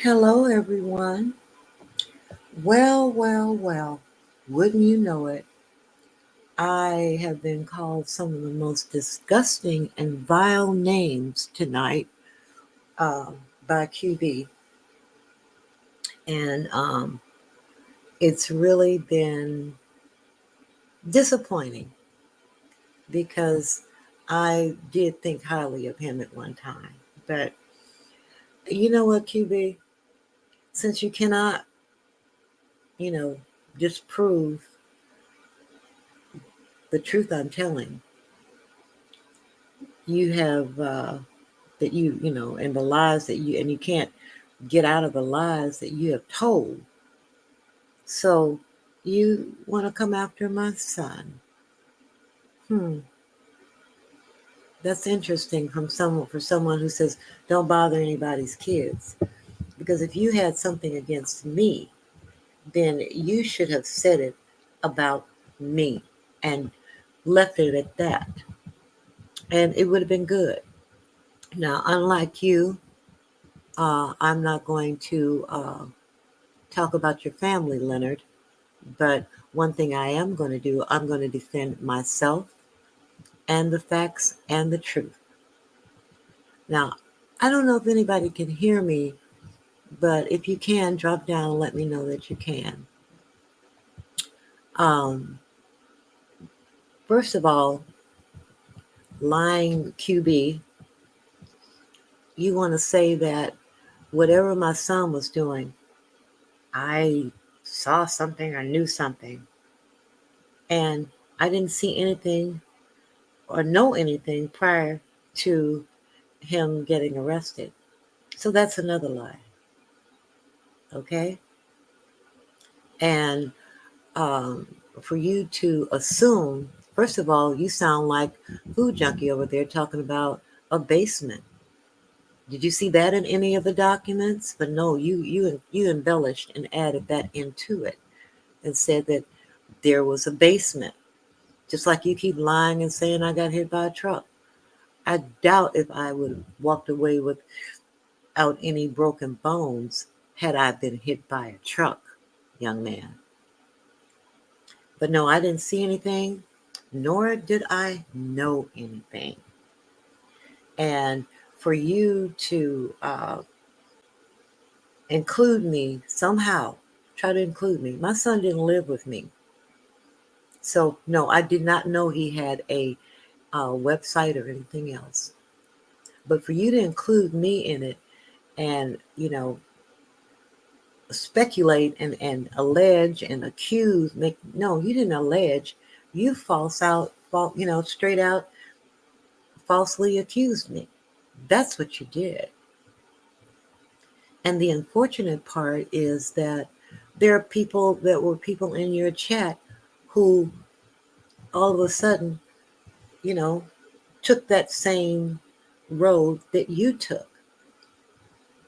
Hello, everyone. Well. Wouldn't you know it? I have been called some of the most disgusting and vile names tonight by QB. And it's really been disappointing because I did think highly of him at one time. But you know what, QB? Since you cannot, you know, disprove the truth I'm telling, you have that and the lies that you can't get out of the lies that you have told. So you want to come after my son. Hmm, that's interesting from someone for someone who says don't bother anybody's kids. Because if you had something against me, then you should have said it about me and left it at that. And it would have been good. Now, unlike you, I'm not going to talk about your family, Leonard. But one thing I am going to do, I'm going to defend myself and the facts and the truth. Now, I don't know if anybody can hear me, but if you can, drop down and let me know that you can. Um, First of all, lying QB, you want to say that whatever my son was doing, I saw something or knew something. And I didn't see anything or know anything prior to him getting arrested. So that's another lie. Okay. And um, for you to assume, first of all, you sound like Food Junkie over there talking about a basement. Did you see that in any of the documents? But no, you embellished and added that into it and said that there was a basement. Just like you keep lying and saying I got hit by a truck. I doubt if I would have walked away without any broken bones had I been hit by a truck, young man. But no, I didn't see anything, nor did I know anything. And for you to include me somehow, try to include me. My son didn't live with me. So, no, I did not know he had a website or anything else. But for you to include me in it and, speculate and allege and accuse, no, you didn't allege. You straight out falsely accused me. That's what you did. And the unfortunate part is that there are people in your chat who all of a sudden, you know, took that same road that you took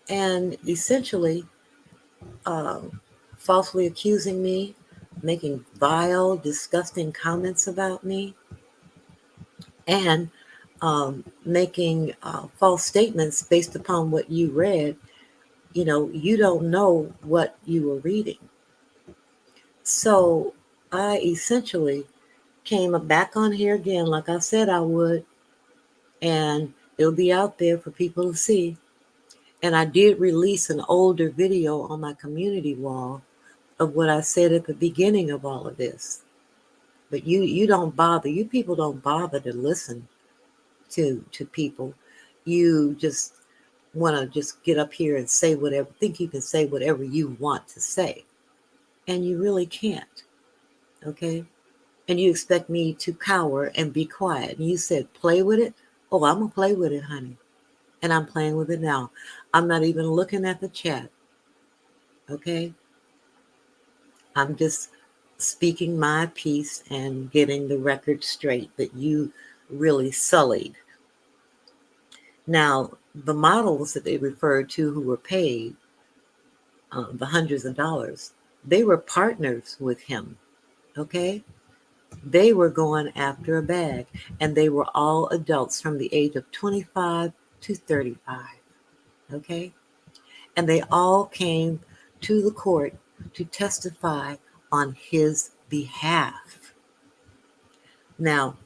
and essentially falsely accusing me, making vile, disgusting comments about me, and making false statements based upon what you read. You don't know what you were reading. So I essentially came back on here again, like I said I would, and it'll be out there for people to see. And I did release an older video on my community wall of what I said at the beginning of all of this. But you don't bother. You people don't bother to listen to people. You just want to just get up here and say whatever, think you can say whatever you want to say. And you really can't. Okay? And you expect me to cower and be quiet. And you said, play with it. Oh, I'm going to play with it, honey. And I'm playing with it now. I'm not even looking at the chat. Okay? I'm just speaking my piece and getting the record straight that you really sullied. Now, the models that they referred to who were paid the hundreds of dollars, they were partners with him. Okay? They were going after a bag, and they were all adults from the age of 25 to 35. Okay? And they all came to the court to testify on his behalf. Now,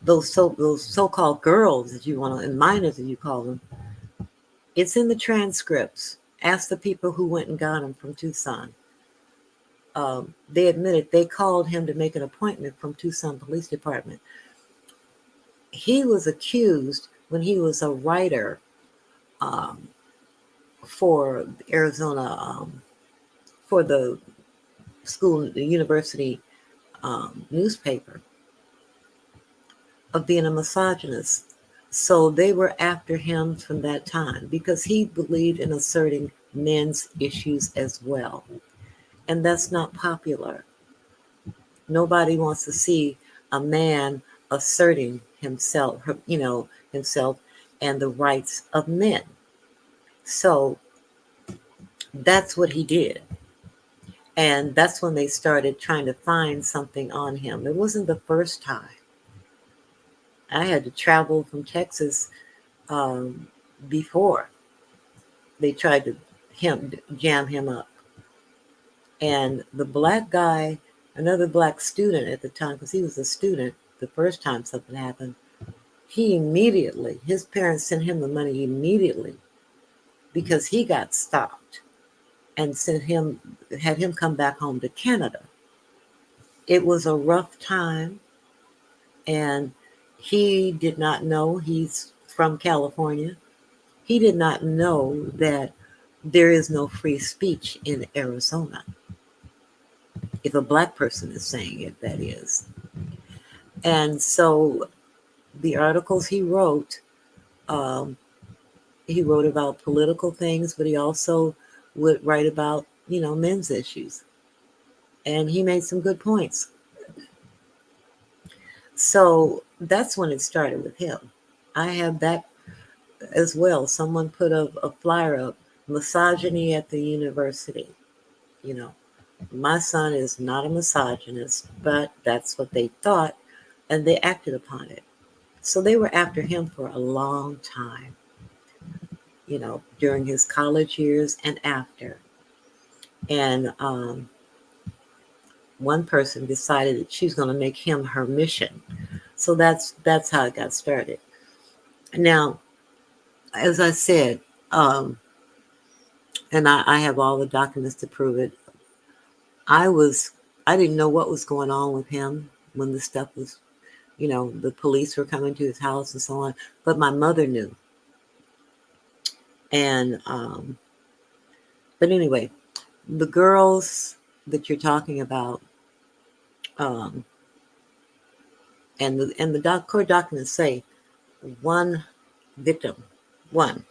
those so-called girls, as you want to, and minors, as you call them, it's in the transcripts. Ask the people who went and got him from Tucson. They admitted they called him to make an appointment from Tucson Police Department. He was accused when he was a writer um, for Arizona, for the school, the university newspaper, of being a misogynist. So they were after him from that time because he believed in asserting men's issues as well. And that's not popular. Nobody wants to see a man asserting himself, himself and the rights of men. So that's what he did. And that's when they started trying to find something on him. It wasn't the first time. I had to travel from Texas um, before they tried to jam him up. And the black guy, another black student at the time, because he was a student the first time something happened, he immediately, his parents sent him the money immediately because he got stopped and had him come back home to Canada. It was a rough time, and he did not know, he's from California. He did not know that there is no free speech in Arizona. If a black person is saying it, that is. And so the articles um, he wrote about political things, but he also would write about, men's issues. And he made some good points. So that's when it started with him. I have that as well. Someone put a flyer up, misogyny at the university. You know, my son is not a misogynist, but that's what they thought, and they acted upon it. So they were after him for a long time, during his college years and after. And one person decided that she's going to make him her mission. So that's how it got started. Now, as I said, um, and I have all the documents to prove it. I was I didn't know what was going on with him when the stuff was, the police were coming to his house and so on. But my mother knew. And but anyway, the girls that you're talking about, um, and the court documents say one victim, one,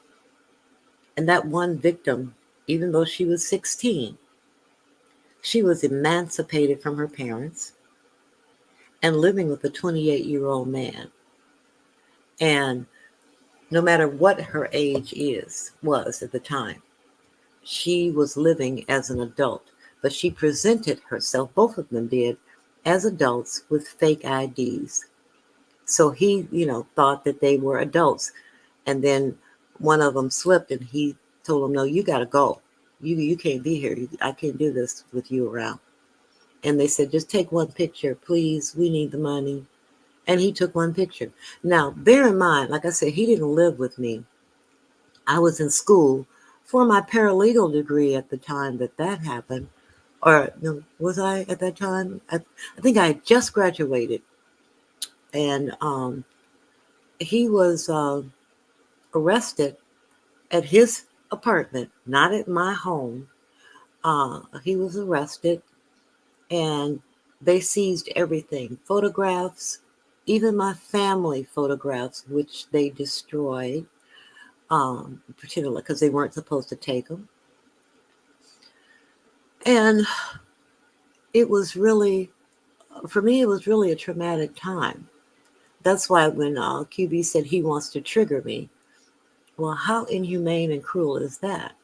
and that one victim, even though she was 16, she was emancipated from her parents and living with a 28-year-old man. And no matter what her age was at the time, she was living as an adult. But she presented herself, both of them did, as adults with fake IDs. So he, thought that they were adults. And then one of them slipped and he told him, no, you got to go. You can't be here. I can't do this with you around. And they said, just take one picture, please. We need the money. And he took one picture. Now, bear in mind, like I said, he didn't live with me. I was in school for my paralegal degree at the time that happened. Or no, was I at that time? I think I had just graduated. And he was arrested at his apartment, not at my home. He was arrested and they seized everything, photographs, even my family photographs, which they destroyed, particularly because they weren't supposed to take them. And it was really, for me, it was really a traumatic time. That's why when QB said he wants to trigger me, well, how inhumane and cruel is that?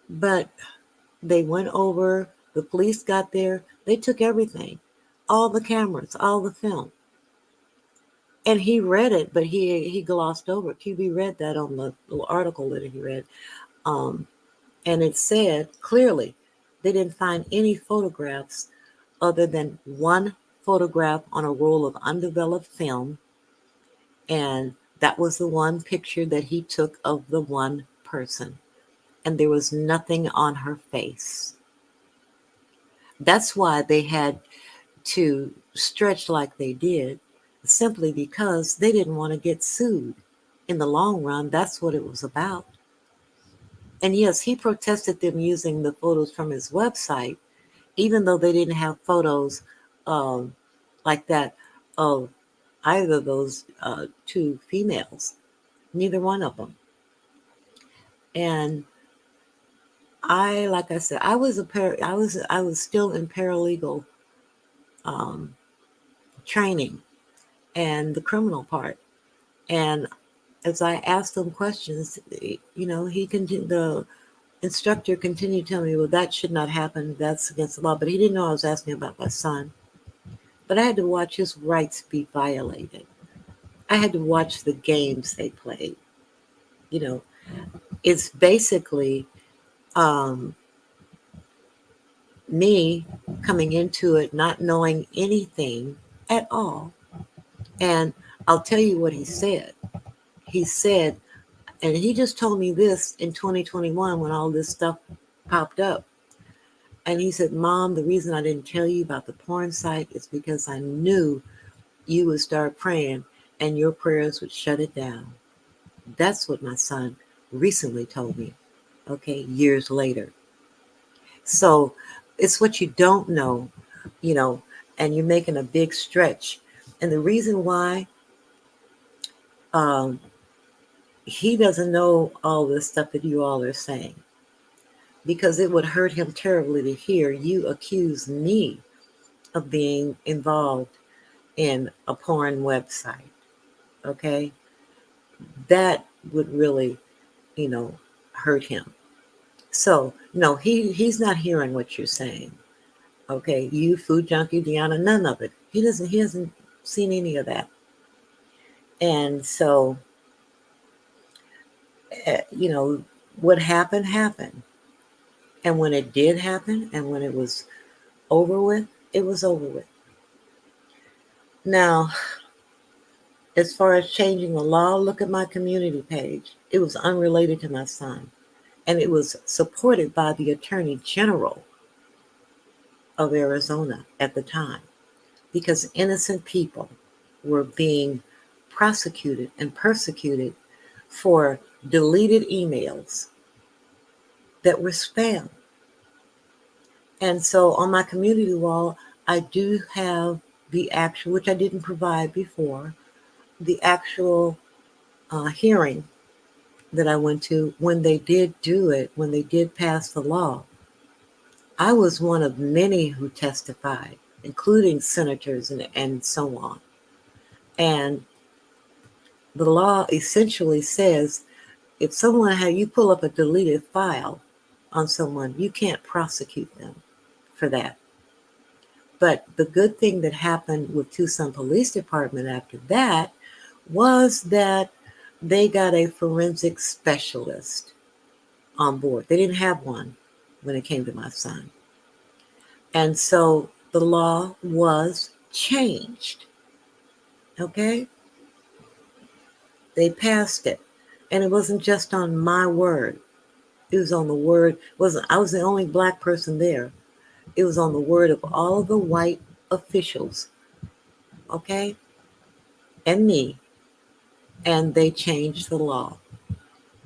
But they went over, the police got there, they took everything, all the cameras, all the film. And he read it, but he glossed over it. QB read that on the little article that he read. Um, and it said clearly they didn't find any photographs other than one photograph on a roll of undeveloped film, and that was the one picture that he took of the one person, and there was nothing on her face. That's why they had to stretch like they did, simply because they didn't want to get sued. In the long run, that's what it was about. And yes, he protested them using the photos from his website, even though they didn't have photos um, like that of either of those two females, neither one of them. And like I said, I was still in paralegal um, training and the criminal part. And as I asked him questions, the instructor continued to tell me, well, that should not happen. That's against the law. But he didn't know I was asking about my son. But I had to watch his rights be violated. I had to watch the games they played. You know, it's basically um, me coming into it not knowing anything at all. And I'll tell you what he said. He said, and he just told me this in 2021 when all this stuff popped up. And he said, Mom, the reason I didn't tell you about the porn site is because I knew you would start praying and your prayers would shut it down. That's what my son recently told me, okay, years later. So it's what you don't know, you know, and you're making a big stretch. And the reason why um, he doesn't know all this stuff that you all are saying, because it would hurt him terribly to hear you accuse me of being involved in a porn website. Okay. That would really, you know, hurt him. So no, he's not hearing what you're saying. Okay. You food junkie, Deanna, none of it. He hasn't seen any of that. And so, what happened. And when it did happen and when it was over with, it was over with. Now, as far as changing the law, look at my community page. It was unrelated to my son, and it was supported by the Attorney General of Arizona at the time, because innocent people were being prosecuted and persecuted for deleted emails that were spam. And so on my community wall, I do have the actual, which I didn't provide before, the actual hearing that I went to when they did do it, when they did pass the law. I was one of many who testified, including senators and so on. And the law essentially says if you pull up a deleted file on someone, you can't prosecute them for that. But the good thing that happened with Tucson Police Department after that was that they got a forensic specialist on board. They didn't have one when it came to my son. And so the law was changed. Okay? They passed it. And it wasn't just on my word. It was on the word, wasn't I was the only black person there. It was on the word of all the white officials. Okay? And me. And they changed the law.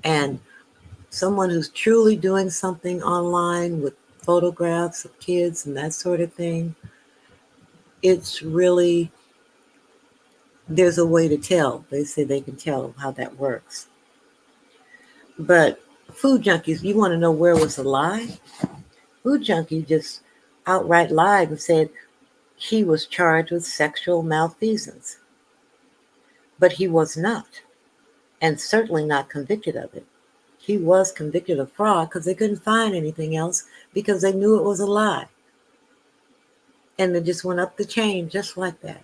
And someone who's truly doing something online with photographs of kids and that sort of thing, it's really, there's a way to tell. They say they can tell how that works. But food junkies, you want to know where was the lie? Food junkie just outright lied and said he was charged with sexual malfeasance. But he was not, and certainly not convicted of it. He was convicted of fraud because they couldn't find anything else because they knew it was a lie. And it just went up the chain just like that.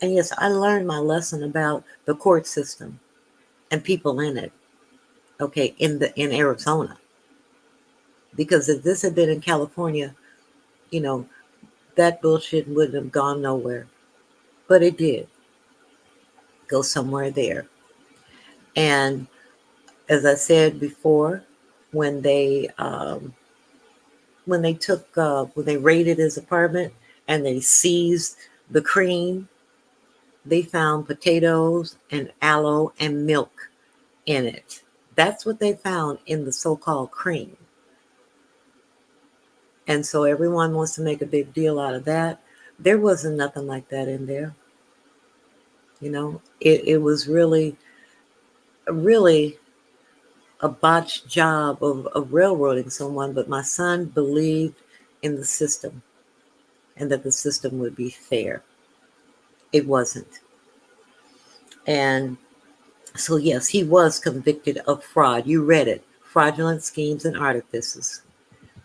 And yes, I learned my lesson about the court system and people in it. okay, in Arizona. Because if this had been in California, you know, that bullshit wouldn't have gone nowhere. But it did go somewhere there. And as I said before, when they um, when they raided his apartment and they seized the cream, they found potatoes and aloe and milk in it. That's what they found in the so-called cream. And so everyone wants to make a big deal out of that. There wasn't nothing like that in there. It was really a botched job of railroading someone, but my son believed in the system and that the system would be fair. It wasn't. And so, yes, he was convicted of fraud. You read it: fraudulent schemes and artifices,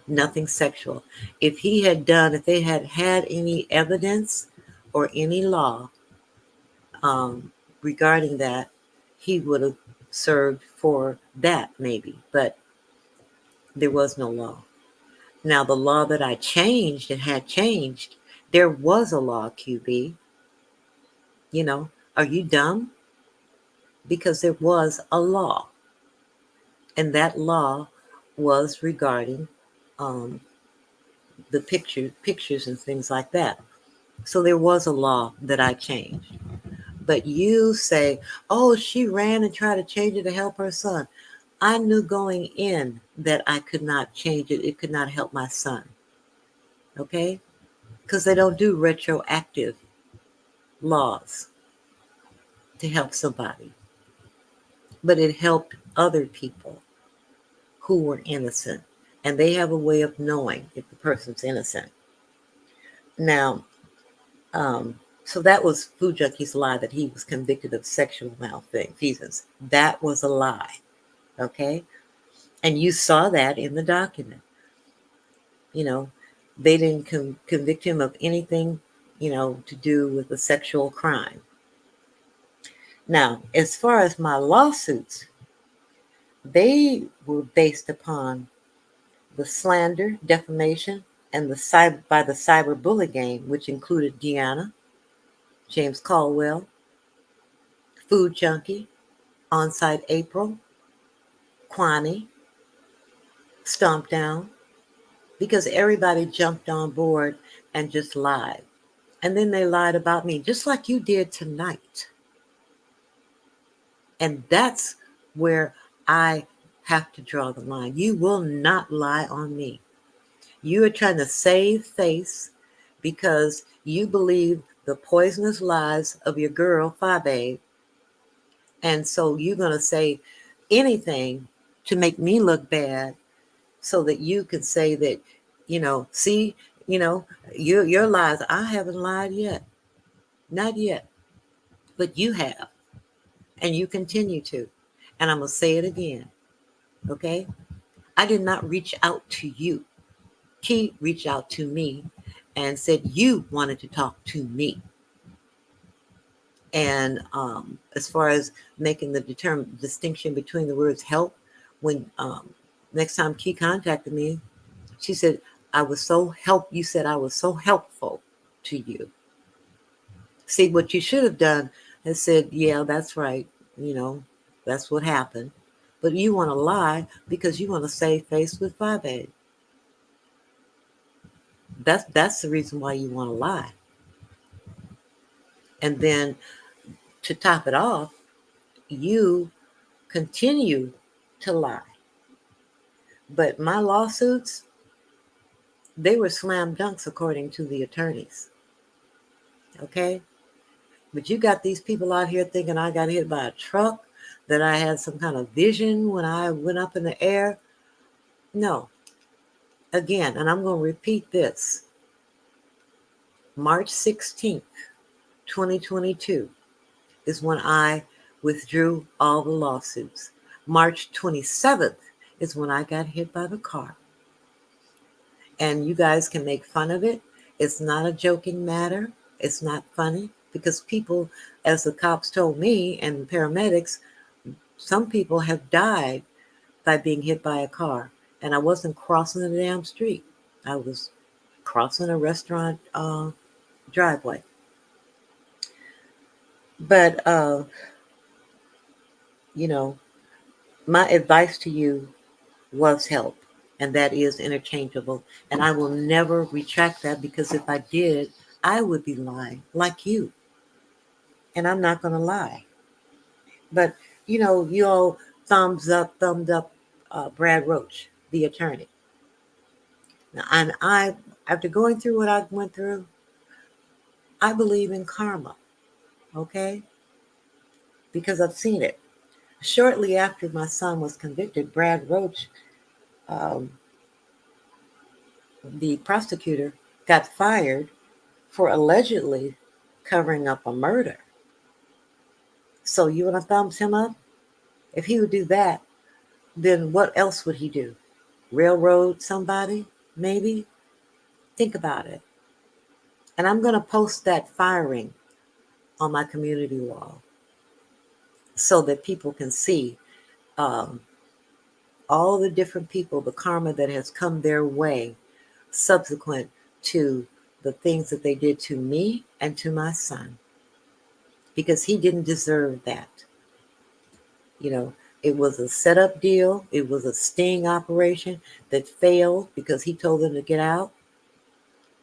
nothing sexual. If they had had any evidence or any law um, regarding that, he would have served for that maybe, but there was no law. Now, the law that I changed and had changed, there was a law, QB. You know, are you dumb? Because there was a law, and that law was regarding um, the pictures and things like that. So there was a law that I changed. But you say, oh, she ran and tried to change it to help her son. I knew going in that I could not change it. It could not help my son. Okay? Because they don't do retroactive laws to help somebody. But it helped other people who were innocent. And they have a way of knowing if the person's innocent. Now, so that was Food Junkie's lie that he was convicted of sexual malfeasance. That was a lie. Okay? And you saw that in the document. You know, they didn't convict him of anything, to do with a sexual crime. Now, as far as my lawsuits, they were based upon the slander, defamation, and the cyberbully game, which included Deanna, James Caldwell, Food Junkie, Onsite April, Kwani, Stomp Down, because everybody jumped on board and just lied. And then they lied about me, just like you did tonight. And that's where I have to draw the line. You will not lie on me. You are trying to save face because you believe the poisonous lies of your girl, Fabe. And so you're going to say anything to make me look bad so that you can say that, see, you know, your lies. I haven't lied yet. Not yet. But you have. And you continue to. And I'm going to say it again. Okay? I did not reach out to you. He reached out to me and said you wanted to talk to me. And as far as making the distinction between the words help, when next time Key contacted me, she said, you said I was so helpful to you. See, what you should have done is said, yeah, that's right. That's what happened. But you want to lie because you want to save face with 5A. That's the reason why you want to lie. And then to top it off, you continue to lie. But my lawsuits, they were slam dunks according to the attorneys. Okay? But you got these people out here thinking I got hit by a truck, that I had some kind of vision when I went up in the air. No. Again, and I'm going to repeat this. March 16th, 2022 is when I withdrew all the lawsuits. March 27th is when I got hit by the car. And you guys can make fun of it. It's not a joking matter. It's not funny because people, as the cops told me and the paramedics, some people have died by being hit by a car. And I wasn't crossing the damn street. I was crossing a restaurant driveway. But, you know, my advice to you was help. And that is interchangeable. And I will never retract that because if I did, I would be lying like you. And I'm not going to lie. But, you all thumbs up Brad Roach, the attorney. Now, and after going through what I went through, I believe in karma, okay? Because I've seen it. Shortly after my son was convicted, Brad Roach, um, the prosecutor, got fired for allegedly covering up a murder. So you want to thumbs him up? If he would do that, then what else would he do? Railroad somebody? Maybe? Think about it. And I'm going to post that firing on my community wall so that people can see um, all the different people, the karma that has come their way subsequent to the things that they did to me and to my son, because he didn't deserve that. You know, it was a setup deal, it was a sting operation that failed because he told them to get out,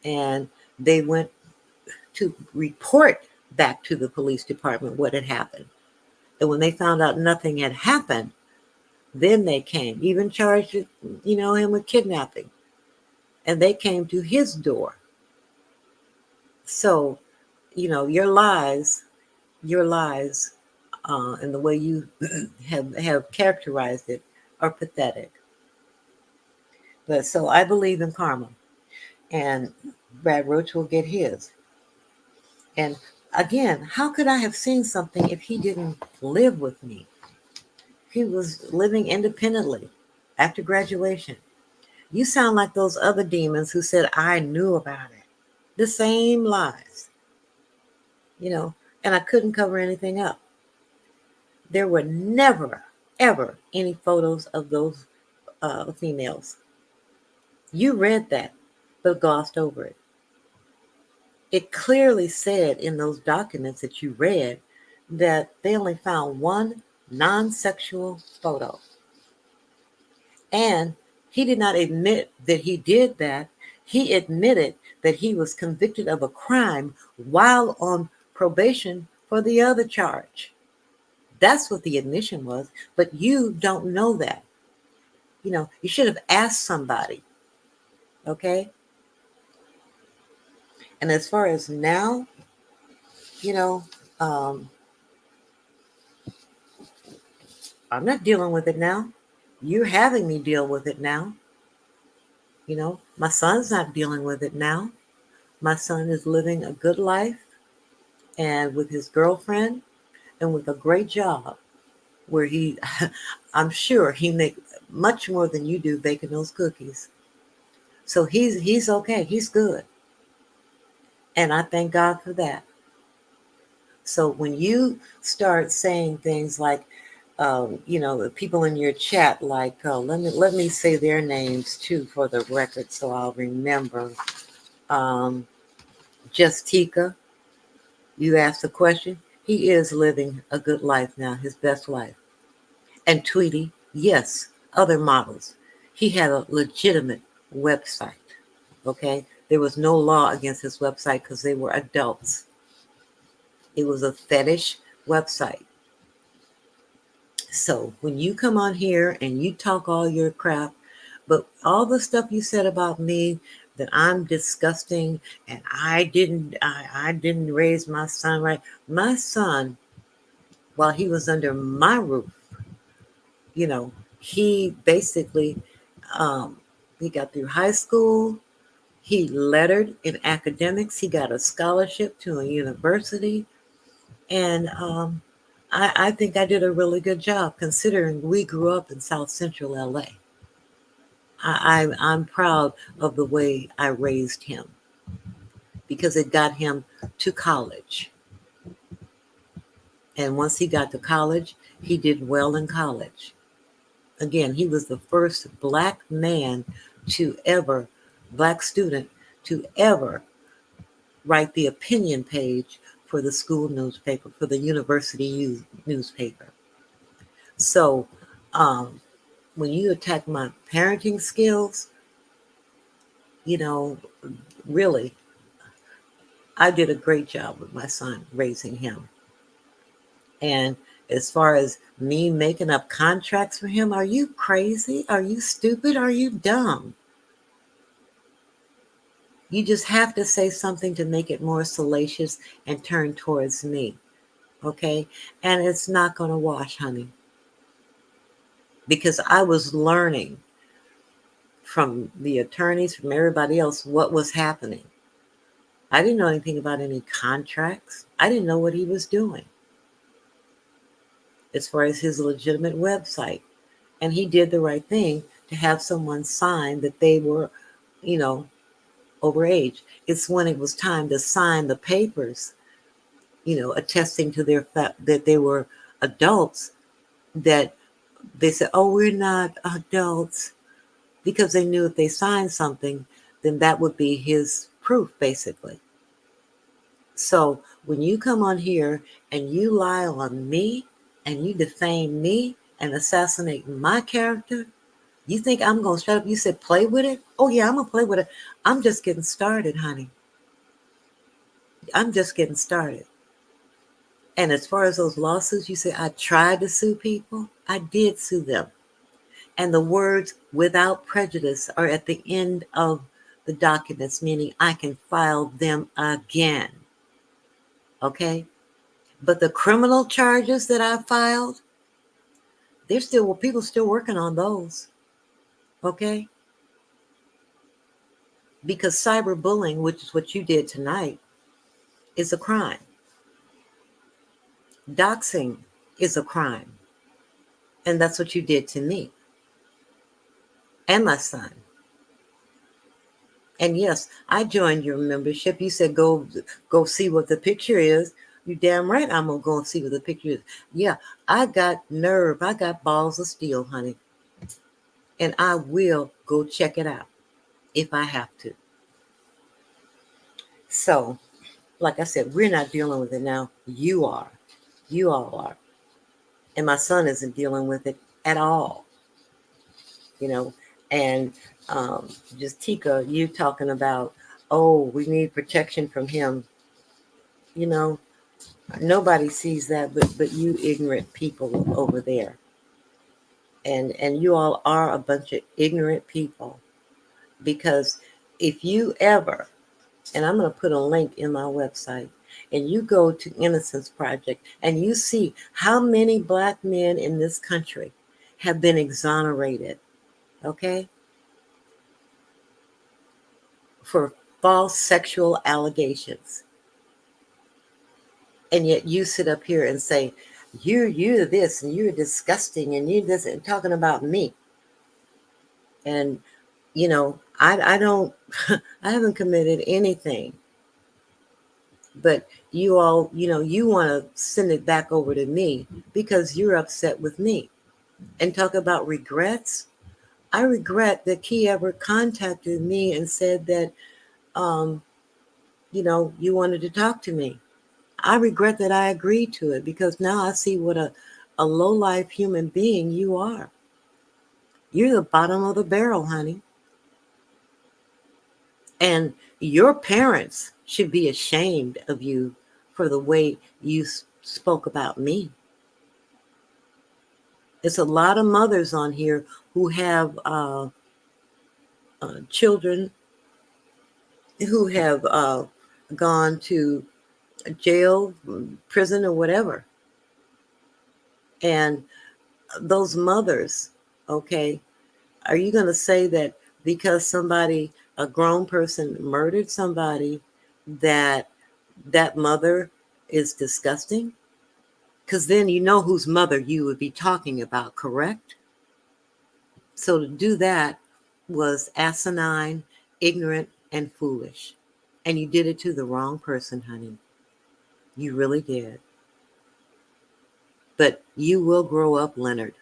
and they went to report back to the police department what had happened. And when they found out nothing had happened, then they came, even charged, him with kidnapping. And they came to his door. So, your lies, and the way you have characterized it are pathetic. But so I believe in karma, and Brad Roach will get his. And again, how could I have seen something if he didn't live with me? He was living independently after graduation. You sound like those other demons who said, I knew about it. The same lies, you know, and I couldn't cover anything up. There were never, ever any photos of those females. You read that, but glossed over it. It clearly said in those documents that you read that they only found one non sexual photo. And he did not admit that he did that. He admitted that he was convicted of a crime while on probation for the other charge. That's what the admission was, but you don't know that. You should have asked somebody, okay? And as far as now, you know, um, I'm not dealing with it now. You're having me deal with it now. My son's not dealing with it now. My son is living a good life and with his girlfriend and with a great job where I'm sure he makes much more than you do baking those cookies. So he's okay. He's good. And I thank God for that. So when you start saying things like, the people in your chat, like, let me say their names too for the record, so I'll remember. Um, Justica, you asked a question. He is living a good life now, his best life. And Tweety, yes, other models. He had a legitimate website. Okay, there was no law against his website because they were adults. It was a fetish website. So when you come on here and you talk all your crap, but all the stuff you said about me, that I'm disgusting and I didn't raise my son right. My son, while he was under my roof, he basically he got through high school. He lettered in academics. He got a scholarship to a university. And I think I did a really good job considering we grew up in South Central LA. I'm proud of the way I raised him because it got him to college. And once he got to college, he did well in college. Again, he was the first black man to ever, black student to ever write the opinion page for the school newspaper, for the university newspaper. So, um, when you attack my parenting skills, you know, really, I did a great job with my son raising him. And as far as me making up contracts for him, are you crazy? Are you stupid? Are you dumb? You just have to say something to make it more salacious and turn towards me. Okay? And it's not going to wash, honey. Because I was learning from the attorneys, from everybody else, what was happening. I didn't know anything about any contracts. I didn't know what he was doing as far as his legitimate website. And he did the right thing to have someone sign that they were, you know, overage. It's when it was time to sign the papers, attesting to their fact that they were adults, that they said, oh, we're not adults, because they knew if they signed something, then that would be his proof, basically. So when you come on here and you lie on me and you defame me and assassinate my character, you think I'm going to shut up? You said play with it? Oh, yeah, I'm going to play with it. I'm just getting started, honey. I'm just getting started. And as far as those lawsuits, you say I tried to sue people. I did sue them. And the words without prejudice are at the end of the documents, meaning I can file them again. Okay? But the criminal charges that I filed, people still working on those. Okay? Because cyberbullying, which is what you did tonight, is a crime. Doxing is a crime. And that's what you did to me and my son. And yes, I joined your membership. You said go see what the picture is. You damn right I'm gonna go and see what the picture is. Yeah, I got nerve. I got balls of steel, honey. And I will go check it out if I have to. So, like I said, we're not dealing with it now. You are. You all are. And my son isn't dealing with it at all. You know, and just Tika, you talking about, oh, we need protection from him. You know, nobody sees that but you ignorant people over there. And you all are a bunch of ignorant people, because if you ever, and I'm going to put a link in my website, and you go to Innocence Project and you see how many black men in this country have been exonerated, okay, for false sexual allegations. And yet you sit up here and say, you're this and you're disgusting and you're this, and talking about me. And, I don't, I haven't committed anything. But you all, you want to send it back over to me because you're upset with me. And talk about regrets. I regret that Key ever contacted me and said that, you wanted to talk to me. I regret that I agreed to it, because now I see what a low-life human being you are. You're the bottom of the barrel, honey. And your parents should be ashamed of you for the way you spoke about me. It's a lot of mothers on here who have children who have gone to jail, prison, or whatever. And those mothers, okay, are you going to say that because a grown person murdered somebody, that mother is disgusting? Because then you know whose mother you would be talking about, correct? So to do that was asinine, ignorant, and foolish. And you did it to the wrong person, honey. You really did. But you will grow up, Leonard.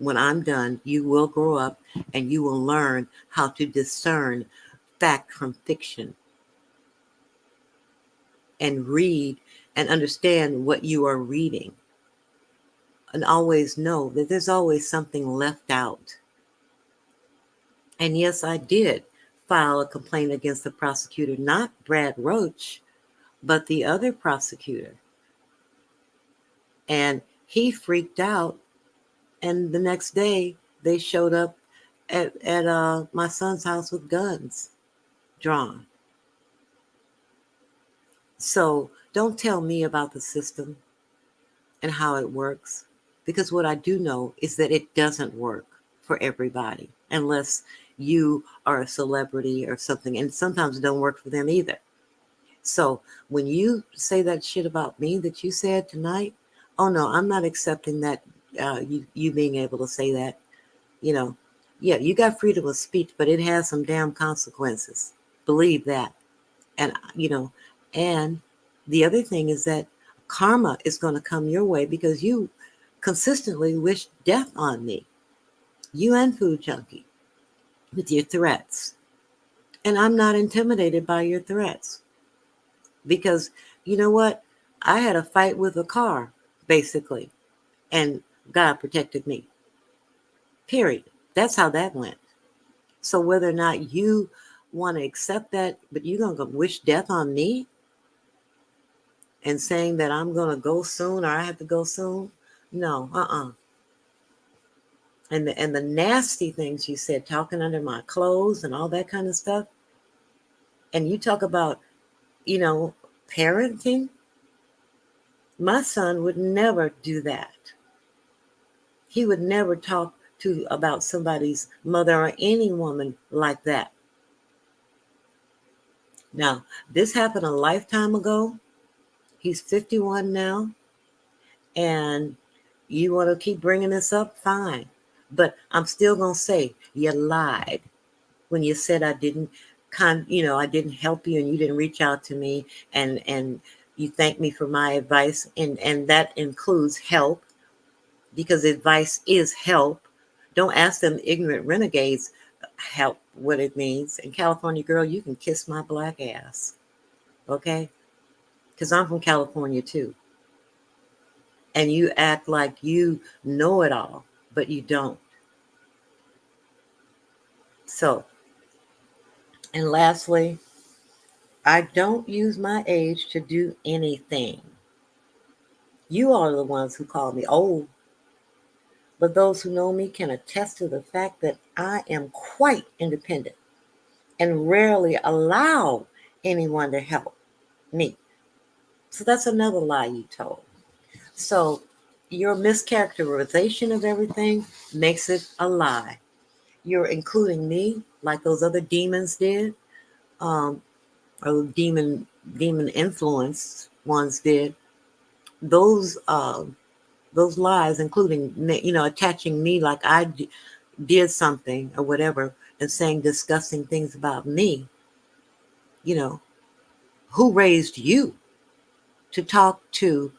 when I'm done, you will grow up and you will learn how to discern fact from fiction and read and understand what you are reading. And always know that there's always something left out. And yes, I did file a complaint against the prosecutor, not Brad Roach, but the other prosecutor. And he freaked out. And the next day, they showed up at my son's house with guns drawn. So don't tell me about the system and how it works, because what I do know is that it doesn't work for everybody unless you are a celebrity or something, and sometimes it don't work for them either. So when you say that shit about me that you said tonight, oh no, I'm not accepting that. You being able to say that, you know, yeah, you got freedom of speech, but it has some damn consequences. Believe that. And and the other thing is that karma is going to come your way because you consistently wish death on me, you and Food Junkie, with your threats. And I'm not intimidated by your threats because you know what? I had a fight with a car, basically, and God protected me. Period. That's how that went. So whether or not you want to accept that, but you're going to wish death on me and saying that I'm going to go soon or I have to go soon, no, And the nasty things you said, talking under my clothes and all that kind of stuff. And you talk about, you know, parenting. My son would never do that. He would never talk to about somebody's mother or any woman like that. Now, this happened a lifetime ago. He's 51 now. And you want to keep bringing this up? Fine. But I'm still going to say you lied when you said I didn't I didn't help you and you didn't reach out to me and you thanked me for my advice, and that includes help, because advice is help. Don't ask them ignorant renegades help what it means. And California girl, you can kiss my black ass. Okay? Because I'm from California too. And you act like you know it all, but you don't. So, and lastly, I don't use my age to do anything. You are the ones who call me old, but those who know me can attest to the fact that I am quite independent and rarely allow anyone to help me. So that's another lie you told. So your mischaracterization of everything makes it a lie. You're including me like those other demons did, um, or demon influence ones did. Those those lies, including attaching me like did something or whatever, and saying disgusting things about me. You know, who raised you to talk to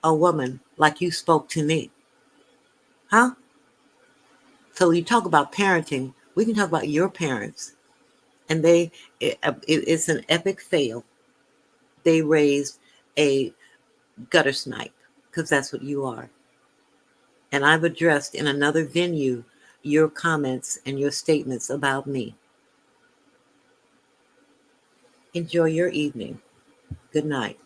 a woman like you spoke to me? Huh? So you talk about parenting. We can talk about your parents, and it's an epic fail. They raised a gutter snipe, because that's what you are. And I've addressed in another venue your comments and your statements about me. Enjoy your evening. Good night.